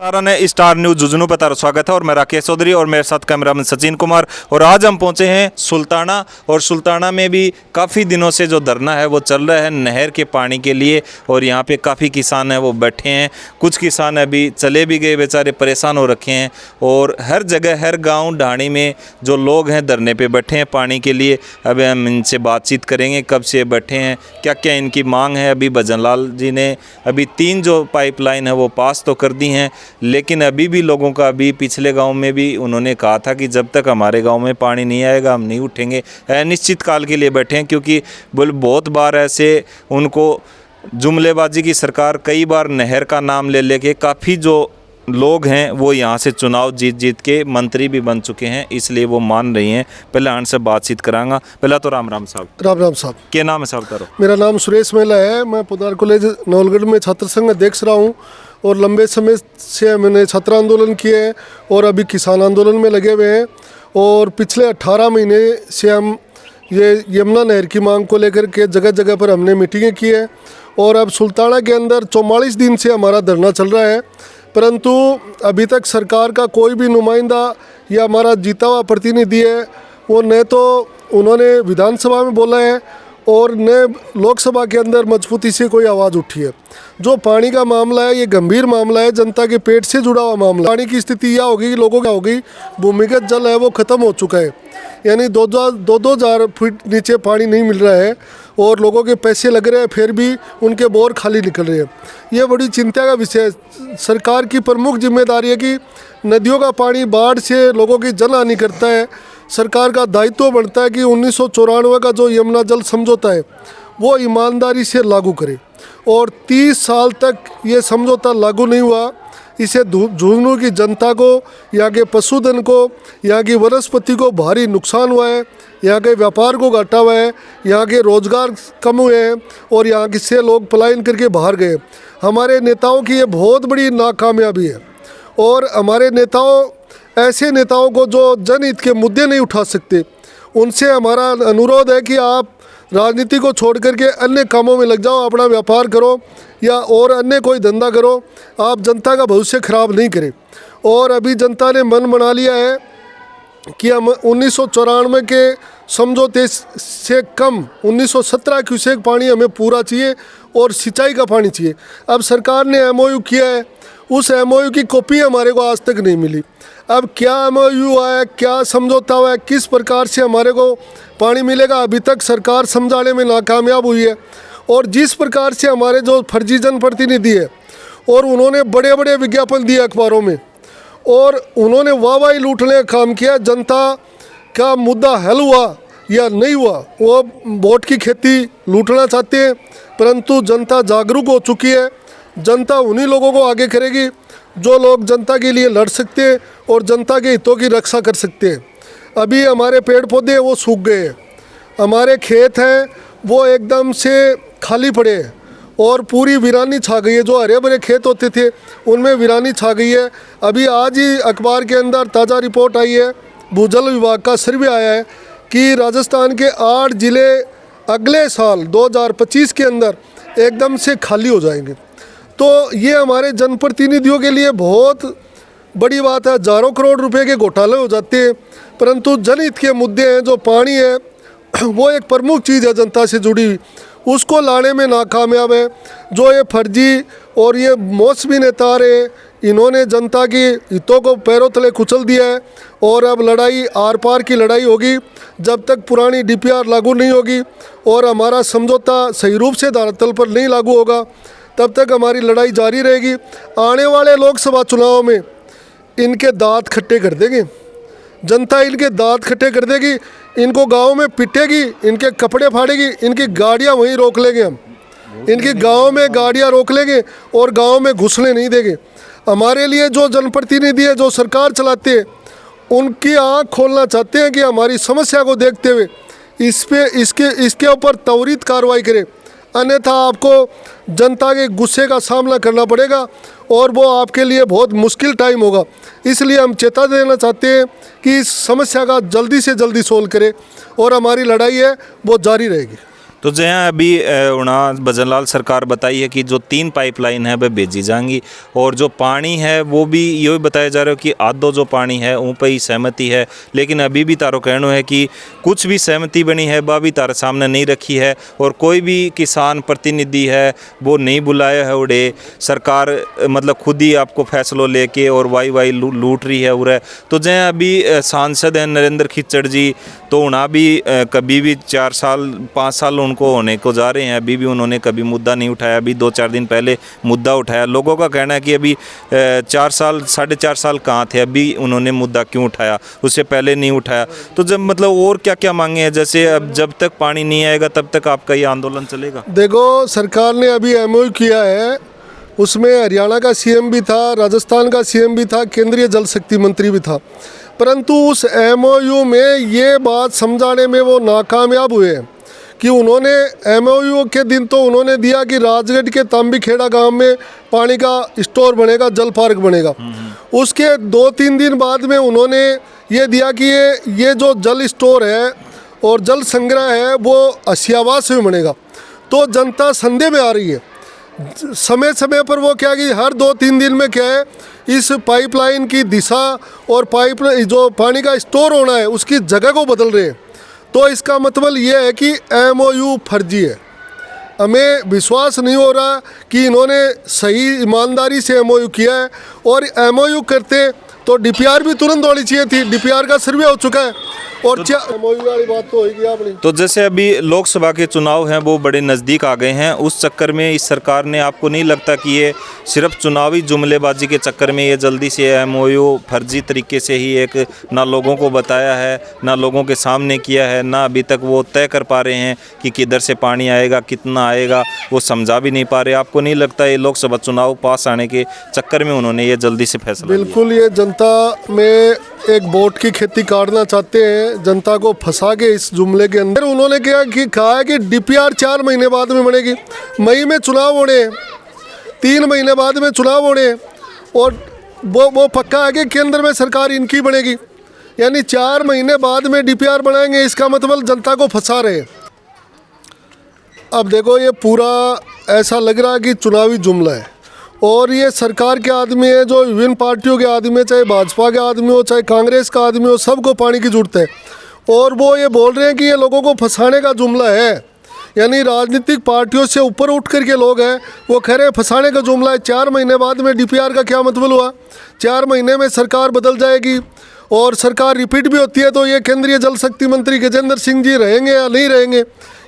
Star news जुजनू पर तारा स्वागत है और मैं राकेश चौधरी और मेरे साथ कैमरामैन सचिन कुमार। और आज हम पहुंचे हैं सुल्ताना, और सुल्ताना में भी काफ़ी दिनों से जो धरना है वो चल रहा है नहर के पानी के लिए। और यहाँ पे काफ़ी किसान हैं वो बैठे हैं, कुछ किसान अभी चले भी गए, बेचारे परेशान हो रखे हैं। और हर जगह हर गाँव ढाणी में जो लोग हैं धरने पर बैठे हैं पानी के लिए। अभी हम इनसे बातचीत करेंगे कब से बैठे हैं, क्या क्या इनकी मांग है। अभी भजन लाल जी ने अभी 3 जो पाइपलाइन है वो पास तो कर दी हैं, लेकिन अभी भी लोगों का, अभी पिछले गांव में भी उन्होंने कहा था कि जब तक हमारे गांव में पानी नहीं आएगा हम नहीं उठेंगे। अनिश्चित काल के लिए बैठे हैं, क्योंकि बहुत बार ऐसे उनको जुमलेबाजी की सरकार कई बार नहर का नाम ले लेके काफ़ी जो लोग हैं वो यहाँ से चुनाव जीत के मंत्री भी बन चुके हैं, इसलिए वो मान रही हैं। पहले उनसे बातचीत करांगा। पहला तो राम राम साहब। राम राम साहब। क्या नाम है साहब तारो? मेरा नाम सुरेश महिला है। मैं पुदार कॉलेज नवलगढ़ में छात्र संघ अध्यक्ष रहा हूँ और लंबे समय से मैंने छात्र आंदोलन किए हैं और अभी किसान आंदोलन में लगे हुए हैं। और पिछले 18 महीने से हम ये यमुना नहर की मांग को लेकर के जगह जगह पर हमने मीटिंगें की है। और अब सुल्ताना के अंदर 44 दिन से हमारा धरना चल रहा है, परंतु अभी तक सरकार का कोई भी नुमाइंदा या हमारा जीता हुआ प्रतिनिधि है वो न तो उन्होंने विधानसभा में बोला है और न लोकसभा के अंदर मजबूती से कोई आवाज़ उठी है। जो पानी का मामला है ये गंभीर मामला है, जनता के पेट से जुड़ा हुआ मामला। पानी की स्थिति यह होगी, लोगों का होगी, भूमिगत जल है वो ख़त्म हो चुका है, यानी 2,000 फीट नीचे पानी नहीं मिल रहा है और लोगों के पैसे लग रहे हैं फिर भी उनके बोर खाली निकल रहे हैं। ये बड़ी चिंता का विषय है। सरकार की प्रमुख जिम्मेदारी है कि नदियों का पानी बाढ़ से लोगों की जन हानि करता है। सरकार का दायित्व बनता है कि 1994 का जो यमुना जल समझौता है वो ईमानदारी से लागू करे, और 30 साल तक ये समझौता लागू नहीं हुआ। इसे झुंझुनू की जनता को, यहाँ के पशुधन को, यहाँ की वनस्पति को भारी नुकसान हुआ है, यहाँ के व्यापार को घाटा हुआ है, यहाँ के रोजगार कम हुए हैं और यहाँ के से लोग पलायन करके बाहर गए। हमारे नेताओं की ये बहुत बड़ी नाकामयाबी है। और हमारे नेताओं, ऐसे नेताओं को जो जनहित के मुद्दे नहीं उठा सकते, उनसे हमारा अनुरोध है कि आप राजनीति को छोड़ करके अन्य कामों में लग जाओ, अपना व्यापार करो या और अन्य कोई धंधा करो। आप जनता का भविष्य खराब नहीं करें। और अभी जनता ने मन बना लिया है कि हम 1994 के समझौते से कम 1917 क्यूसेक पानी हमें पूरा चाहिए और सिंचाई का पानी चाहिए। अब सरकार ने MOU किया है, उस MOU की कॉपी हमारे को आज तक नहीं मिली। अब क्या MOU है, क्या समझौता हुआ है, किस प्रकार से हमारे को पानी मिलेगा, अभी तक सरकार समझाने में नाकामयाब हुई है। और जिस प्रकार से हमारे जो फर्जी जनप्रतिनिधि है और उन्होंने बड़े बड़े विज्ञापन दिए अखबारों में और उन्होंने वाहवाही लूटने का काम किया, जनता का मुद्दा हल हुआ या नहीं हुआ, वो वोट की खेती लूटना चाहते हैं। परंतु जनता जागरूक हो चुकी है। जनता उन्हीं लोगों को आगे करेगी जो लोग जनता के लिए लड़ सकते हैं और जनता के हितों की रक्षा कर सकते हैं। अभी हमारे पेड़ पौधे वो सूख गए हैं, हमारे खेत हैं वो एकदम से खाली पड़े हैं और पूरी वीरानी छा गई है। जो हरे भरे खेत होते थे उनमें वीरानी छा गई है। अभी आज ही अखबार के अंदर ताज़ा रिपोर्ट आई है, भूजल विभाग का सर्वे आया है कि राजस्थान के 8 ज़िले अगले साल 2025 के अंदर एकदम से खाली हो जाएंगे। तो ये हमारे जनप्रतिनिधियों के लिए बहुत बड़ी बात है। हज़ारों करोड़ रुपए के घोटाले हो जाते हैं, परंतु जनहित के मुद्दे हैं, जो पानी है वो एक प्रमुख चीज़ है जनता से जुड़ी हुई, उसको लाने में नाकामयाब है। जो ये फर्जी और ये मौसमी नेता रहे, इन्होंने जनता की हितों को पैरों तले कुचल दिया है। और अब लड़ाई आर पार की लड़ाई होगी जब तक पुरानी DPR लागू नहीं होगी और हमारा समझौता सही रूप से धरातल पर नहीं लागू होगा, तब तक हमारी लड़ाई जारी रहेगी। आने वाले लोकसभा चुनाव में इनके दांत खट्टे कर देंगे, जनता इनके दांत खट्टे कर देगी, इनको गांव में पिटेगी, इनके कपड़े फाड़ेगी, इनकी गाड़ियां वहीं रोक लेंगे हम, इनकी गांव में गाड़ियां रोक लेंगे और गांव में घुसने नहीं देंगे। हमारे लिए जो जनप्रतिनिधि है, जो सरकार चलाते हैं, उनकी आँख खोलना चाहते हैं कि हमारी समस्या को देखते हुए इसके ऊपर त्वरित कार्रवाई करें, अन्यथा आपको जनता के गुस्से का सामना करना पड़ेगा और वो आपके लिए बहुत मुश्किल टाइम होगा। इसलिए हम चेतावनी देना चाहते हैं कि इस समस्या का जल्दी से जल्दी सोल्व करें और हमारी लड़ाई है वो जारी रहेगी। तो जहाँ अभी उना भजनलाल सरकार बताई है कि जो 3 पाइपलाइन है वह भेजी जाएंगी और जो पानी है वो भी ये बताया जा रहा है कि आधो जो पानी है उन पर ही सहमति है, लेकिन अभी भी तारो कहना है कि कुछ भी सहमति बनी है वह भी तारे सामने नहीं रखी है और कोई भी किसान प्रतिनिधि है वो नहीं बुलाया है उड़े। सरकार मतलब खुद ही आपको फैसलों लेके और वाई लूट रही है उरे। तो जहाँ अभी सांसद हैं नरेंद्र खिचड़ जी, तो उन्हें भी कभी भी 4 साल 5 साल उनको होने को जा रहे हैं, अभी भी उन्होंने कभी मुद्दा नहीं उठाया। अभी 2-4 दिन पहले मुद्दा उठाया। लोगों का कहना है कि अभी 4 साल 4.5 साल कहाँ थे, अभी उन्होंने मुद्दा क्यों उठाया, उससे पहले नहीं उठाया। तो जब मतलब और क्या क्या मांगे हैं, जैसे अब जब तक पानी नहीं आएगा तब तक आपका ये आंदोलन चलेगा? देखो, सरकार ने अभी एमओयू किया है, उसमें हरियाणा का सीएम भी था, राजस्थान का सीएम भी था, केंद्रीय जल शक्ति मंत्री भी था, परंतु उस एमओयू में ये बात समझाने में वो नाकामयाब हुए कि उन्होंने एमओयू के दिन तो उन्होंने दिया कि राजगढ़ के तांबीखेड़ा गांव में पानी का स्टोर बनेगा, जल पार्क बनेगा। उसके 2-3 दिन बाद में उन्होंने ये दिया कि ये जो जल स्टोर है और जल संग्रह है वो आसियावास में बनेगा। तो जनता संदेह में आ रही है। समय समय पर वो क्या कि हर 2-3 दिन में क्या है, इस पाइपलाइन की दिशा और पाइप जो पानी का स्टोर होना है उसकी जगह को बदल रहे हैं। तो इसका मतलब ये है कि एमओयू फर्जी है। हमें विश्वास नहीं हो रहा कि इन्होंने सही ईमानदारी से एमओयू किया है, और एमओयू करते तो डीपीआर भी तुरंत होनी चाहिए थी। डीपीआर का सर्वे हो चुका है और एमओयू वाली बात तो होगी आपने। तो जैसे अभी लोकसभा के चुनाव हैं वो बड़े नज़दीक आ गए हैं, उस चक्कर में इस सरकार ने, आपको नहीं लगता कि ये सिर्फ चुनावी जुमलेबाजी के चक्कर में ये जल्दी से एमओयू फर्जी तरीके से ही एक ना लोगों को बताया है, ना लोगों के सामने किया है, ना अभी तक वो तय कर पा रहे हैं कि किधर से पानी आएगा, कितना आएगा, वो समझा भी नहीं पा रहे? आपको नहीं लगता ये लोकसभा चुनाव पास आने के चक्कर में उन्होंने ये जल्दी से फैसला लिया? बिल्कुल, ये जनता में एक वोट की खेती काटना चाहते हैं, जनता को फंसा के इस जुमले के अंदर। उन्होंने क्या कि कहा है कि डीपीआर 4 महीने बाद में बनेगी। मई में चुनाव होने, 3 महीने बाद में चुनाव होने, और वो पक्का है कि केंद्र में सरकार इनकी बनेगी, यानी 4 महीने बाद में डीपीआर बनाएंगे। इसका मतलब जनता को फंसा रहे हैं। अब देखो, ये पूरा ऐसा लग रहा है कि चुनावी जुमला है, और ये सरकार के आदमी है, जो विभिन्न पार्टियों के आदमी है, चाहे भाजपा के आदमी हो, चाहे कांग्रेस का आदमी हो, सबको पानी की जरूरत है। और वो ये बोल रहे हैं कि ये लोगों को फंसाने का जुमला है, यानी राजनीतिक पार्टियों से ऊपर उठ कर के लोग हैं, वो कह रहे हैं फंसाने का जुमला है। 4 महीने बाद में डीपीआर का क्या मतलब हुआ? 4 महीने में सरकार बदल जाएगी और सरकार रिपीट भी होती है, तो ये केंद्रीय जल शक्ति मंत्री गजेंद्र सिंह जी रहेंगे या नहीं रहेंगे?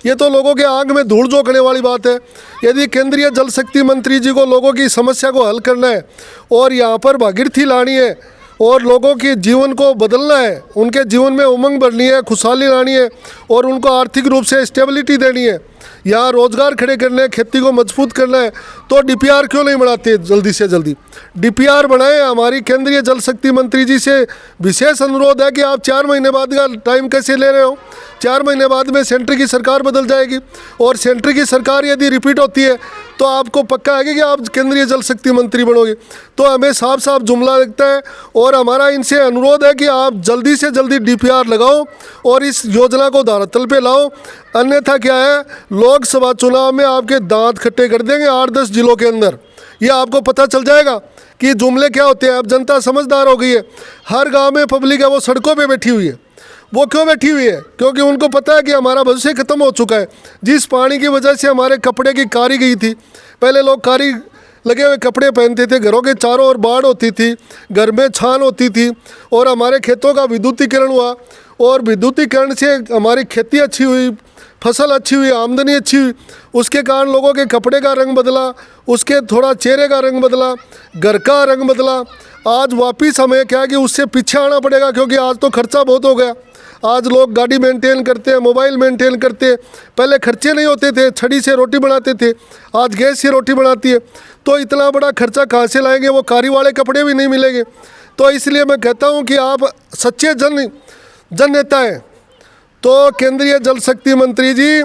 ये तो लोगों के आंख में धूल झोंकने वाली बात है। यदि केंद्रीय जल शक्ति मंत्री जी को लोगों की समस्या को हल करना है और यहाँ पर भागीरथी लानी है और लोगों के जीवन को बदलना है, उनके जीवन में उमंग भरनी है, खुशहाली लानी है, और उनको आर्थिक रूप से स्टेबिलिटी देनी है, यहाँ रोजगार खड़े करने, खेती को मजबूत करना है, तो डीपीआर क्यों नहीं बनाते जल्दी से जल्दी? डीपीआर बनाएं। हमारी केंद्रीय जल शक्ति मंत्री जी से विशेष अनुरोध है कि आप 4 महीने बाद का टाइम कैसे ले रहे हो? 4 महीने बाद में सेंटर की सरकार बदल जाएगी, और सेंटर की सरकार यदि रिपीट होती है तो आपको पक्का है कि आप केंद्रीय जल शक्ति मंत्री बनोगे। तो हमें साफ साफ जुमला लगता है, और हमारा इनसे अनुरोध है कि आप जल्दी से जल्दी डीपीआर लगाओ और इस योजना को धरातल पे लाओ। अन्यथा क्या है, लोकसभा चुनाव में आपके दांत खट्टे कर देंगे 8-10 जिलों के अंदर। ये आपको पता चल जाएगा कि जुमले क्या होते हैं। अब जनता समझदार हो गई है। हर गांव में पब्लिक है वो सड़कों पे बैठी हुई है। वो क्यों बैठी हुई है? क्योंकि उनको पता है कि हमारा भविष्य खत्म हो चुका है। जिस पानी की वजह से हमारे कपड़े की कारी गई थी, पहले लोग कारी लगे हुए कपड़े पहनते थे, घरों के चारों ओर बाढ़ होती थी, घर में छान होती थी, और हमारे खेतों का विद्युतीकरण हुआ, और विद्युतीकरण से हमारी खेती अच्छी हुई, फसल अच्छी हुई, आमदनी अच्छी हुई। उसके कारण लोगों के कपड़े का रंग बदला, उसके थोड़ा चेहरे का रंग बदला, घर का रंग बदला। आज वापिस हमें क्या है कि उससे पीछे आना पड़ेगा, क्योंकि आज तो खर्चा बहुत हो गया। आज लोग गाड़ी मेंटेन करते हैं, मोबाइल मेंटेन करते हैं। पहले खर्चे नहीं होते थे, छड़ी से रोटी बनाते थे, आज गैस से रोटी बनाती है। तो इतना बड़ा खर्चा कहाँ से लाएंगे? वो कारी वाले कपड़े भी नहीं मिलेंगे। तो इसलिए मैं कहता हूँ कि आप सच्चे जन नेता हैं, तो केंद्रीय जल शक्ति मंत्री जी,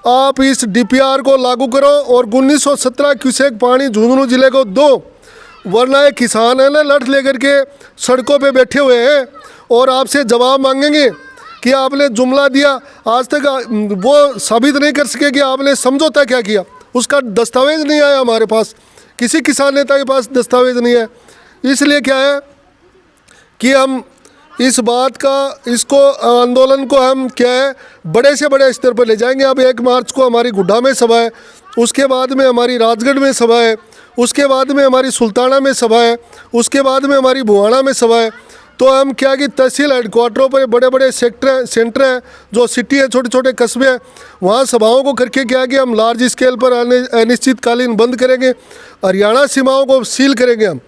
आप इस डीपीआर को लागू करो और 1917 क्यूसेक पानी झुंझुनू जिले को दो, वरना ये किसान है ना, लठ लेकर के सड़कों पे बैठे हुए हैं और आपसे जवाब मांगेंगे कि आपने जुमला दिया, आज तक वो साबित नहीं कर सके कि आपने समझौता क्या किया। उसका दस्तावेज नहीं आया हमारे पास, किसी किसान नेता के पास दस्तावेज नहीं है। इसलिए क्या है कि हम इस बात का, इसको आंदोलन को हम क्या है बड़े से बड़े स्तर पर ले जाएंगे। अब 1 मार्च को हमारी गुड्डा में सभा है, उसके बाद में हमारी राजगढ़ में सभा है, उसके बाद में हमारी सुल्ताना में सभा है, उसके बाद में हमारी बुहाना में सभा है। तो हम क्या कि तहसील हेडक्वार्टरों पर बड़े बड़े सेंटर हैं, जो सिटी है, छोटे छोटे कस्बे हैं, वहाँ सभाओं को करके क्या कि हम लार्ज स्केल पर अनिश्चितकालीन बंद करेंगे, हरियाणा सीमाओं को सील करेंगे हम,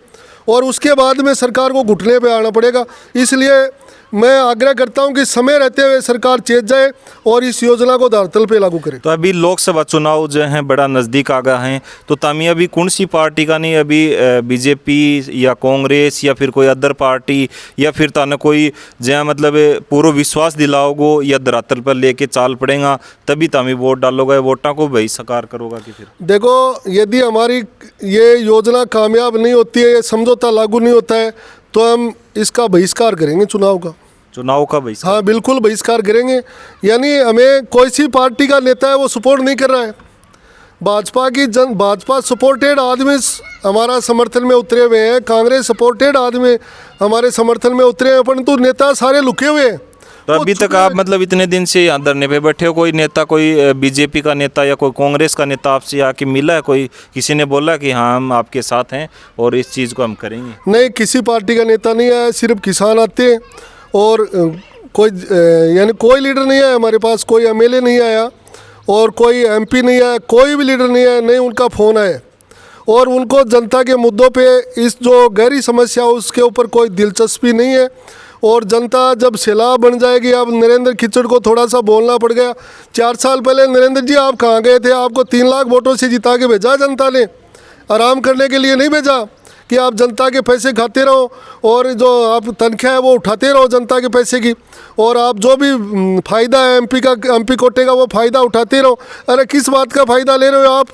और उसके बाद में सरकार को घुटने पे आना पड़ेगा। इसलिए मैं आग्रह करता हूं कि समय रहते हुए सरकार चेत जाए और इस योजना को धरातल पे लागू करे। तो अभी लोकसभा चुनाव जो हैं बड़ा नज़दीक आ गए हैं, तो तामी अभी कौन सी पार्टी का नहीं, अभी बीजेपी या कांग्रेस या फिर कोई अदर पार्टी, या फिर ताने कोई जहाँ मतलब पूरा विश्वास दिलाओगो या धरातल पर लेके चाल पड़ेगा तभी तामी वोट डालोगे, वोटा को भाई साकार करोगा कि फिर? देखो, यदि हमारी ये योजना कामयाब नहीं होती है, ये समझौता लागू नहीं होता है, तो हम इसका बहिष्कार करेंगे, चुनाव का बहिष्कार। हाँ बिल्कुल बहिष्कार करेंगे। यानी हमें कोई सी पार्टी का नेता है वो सपोर्ट नहीं कर रहा है, भाजपा सपोर्टेड आदमी हमारा समर्थन में उतरे हुए हैं, कांग्रेस सपोर्टेड आदमी हमारे समर्थन में उतरे हैं, परंतु नेता सारे लुके हुए हैं। तो अभी तक आप मतलब इतने दिन से यहाँ धरने पे बैठे हो, कोई नेता, कोई बीजेपी का नेता या कोई कांग्रेस का नेता आपसे आके मिला है? कोई किसी ने बोला कि हाँ हम आपके साथ हैं और इस चीज़ को हम करेंगे? नहीं, किसी पार्टी का नेता नहीं आया, सिर्फ किसान आते हैं और कोई यानी कोई लीडर नहीं आया हमारे पास, कोई एमएलए नहीं आया और कोई एमपी नहीं आया, कोई भी लीडर नहीं आया, नहीं उनका फ़ोन आया। और उनको जनता के मुद्दों पे, इस जो गहरी समस्या उसके ऊपर कोई दिलचस्पी नहीं है। और जनता जब सैलाब बन जाएगी, अब नरेंद्र खिचड़ को थोड़ा सा बोलना पड़ गया। 4 साल पहले नरेंद्र जी आप कहाँ गए थे? आपको 3 लाख वोटों से जिता के भेजा जनता ने, आराम करने के लिए नहीं भेजा कि आप जनता के पैसे खाते रहो और जो आप तनख्वाह है वो उठाते रहो जनता के पैसे की, और आप जो भी फ़ायदा है एमपी कोटे का वो फ़ायदा उठाते रहो। अरे किस बात का फ़ायदा ले रहे हो आप?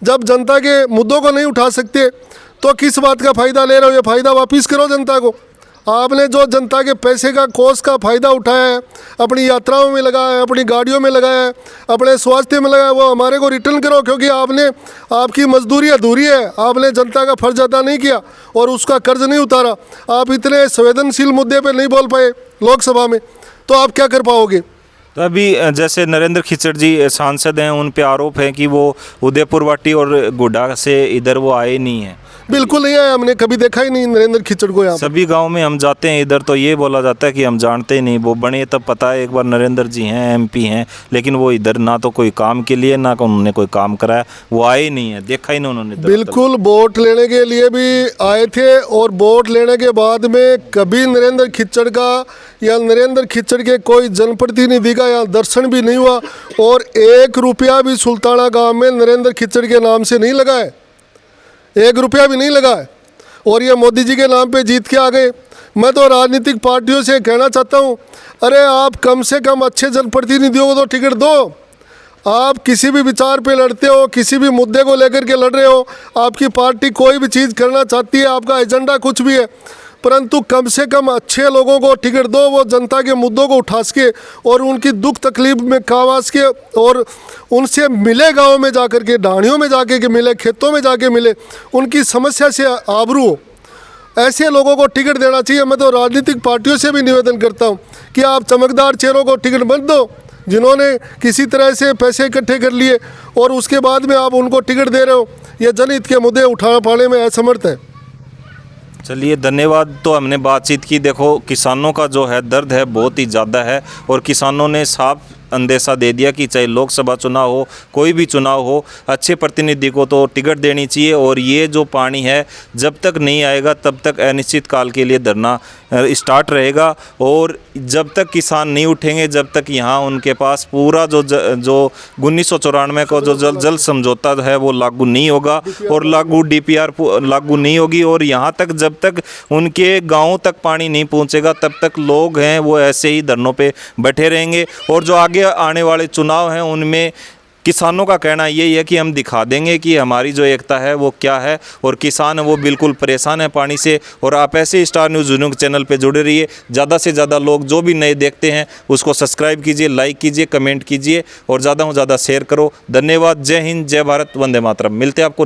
जब जनता के मुद्दों को नहीं उठा सकते तो किस बात का फ़ायदा ले रहे हो? ये फ़ायदा वापस करो जनता को। आपने जो जनता के पैसे का कोष का फ़ायदा उठाया है, अपनी यात्राओं में लगाया है, अपनी गाड़ियों में लगाया है, अपने स्वास्थ्य में लगाया है, वो हमारे को रिटर्न करो, क्योंकि आपकी मजदूरी अधूरी है, आपने जनता का फ़र्ज अदा नहीं किया और उसका कर्ज नहीं उतारा। आप इतने संवेदनशील मुद्दे पर नहीं बोल पाए लोकसभा में, तो आप क्या कर पाओगे? तो अभी जैसे नरेंद्र खिचड़ जी सांसद हैं, उन पे आरोप है कि वो उदयपुर वाटी और गुड्डा से इधर वो आए नहीं हैं। बिल्कुल नहीं आया, हमने कभी देखा ही नहीं नरेंद्र खिचड़ को यहाँ। सभी गांव में हम जाते हैं इधर तो ये बोला जाता है कि हम जानते ही नहीं, वो बने तब पता है एक बार नरेंद्र जी हैं, एमपी हैं, लेकिन वो इधर ना तो कोई काम के लिए ना उन्होंने कोई काम कराया, वो आए ही नहीं है, देखा ही नहीं उन्होंने। बिल्कुल वोट लेने के लिए भी आए थे और वोट लेने के बाद में कभी नरेंद्र खिचड़ का या नरेंद्र खिचड़ के कोई जनप्रतिनिधि का यहाँ दर्शन भी नहीं हुआ, और 1 रुपया भी सुल्ताना गाँव में नरेंद्र खिचड़ के नाम से नहीं लगा है, 1 रुपया भी नहीं लगा है, और ये मोदी जी के नाम पे जीत के आ गए। मैं तो राजनीतिक पार्टियों से कहना चाहता हूँ, अरे आप कम से कम अच्छे जनप्रतिनिधियों को तो टिकट दो। आप किसी भी विचार पे लड़ते हो, किसी भी मुद्दे को लेकर के लड़ रहे हो, आपकी पार्टी कोई भी चीज़ करना चाहती है, आपका एजेंडा कुछ भी है, परंतु कम से कम अच्छे लोगों को टिकट दो, वो जनता के मुद्दों को उठा सके और उनकी दुख तकलीफ में काम आ सके, और उनसे मिले, गाँव में जाकर के, ढाणियों में जाके के मिले, खेतों में जाके मिले, उनकी समस्या से आबरू हो। ऐसे लोगों को टिकट देना चाहिए। मैं तो राजनीतिक पार्टियों से भी निवेदन करता हूँ कि आप चमकदार चेहरों को टिकट मत दो, जिन्होंने किसी तरह से पैसे इकट्ठे कर लिए और उसके बाद में आप उनको टिकट दे रहे हो। ये जनहित के मुद्दे उठा पाने में असमर्थ है। चलिए धन्यवाद। तो हमने बातचीत की। देखो किसानों का जो है दर्द है बहुत ही ज़्यादा है, और किसानों ने साफ अंदेशा दे दिया कि चाहे लोकसभा चुनाव हो, कोई भी चुनाव हो, अच्छे प्रतिनिधि को तो टिकट देनी चाहिए। और ये जो पानी है जब तक नहीं आएगा तब तक अनिश्चित काल के लिए धरना स्टार्ट रहेगा, और जब तक किसान नहीं उठेंगे, जब तक यहाँ उनके पास पूरा जो 1994 का जो जल समझौता है वो लागू नहीं होगा, और लागू DPR लागू नहीं होगी, और यहाँ तक जब तक उनके गाँव तक पानी नहीं पहुँचेगा तब तक लोग हैं वो ऐसे ही धरनों पे बैठे रहेंगे। और जो आगे आने वाले चुनाव हैं उनमें किसानों का कहना यही है कि हम दिखा देंगे कि हमारी जो एकता है वो क्या है, और किसान है वो बिल्कुल परेशान है पानी से। और आप ऐसे स्टार न्यूज़ यूनिक चैनल पे जुड़े रहिए, ज़्यादा से ज़्यादा लोग जो भी नए देखते हैं उसको सब्सक्राइब कीजिए, लाइक कीजिए, कमेंट कीजिए और ज़्यादा से ज़्यादा शेयर करो। धन्यवाद। जय हिंद, जय भारत, वंदे मातरम। मिलते हैं आपको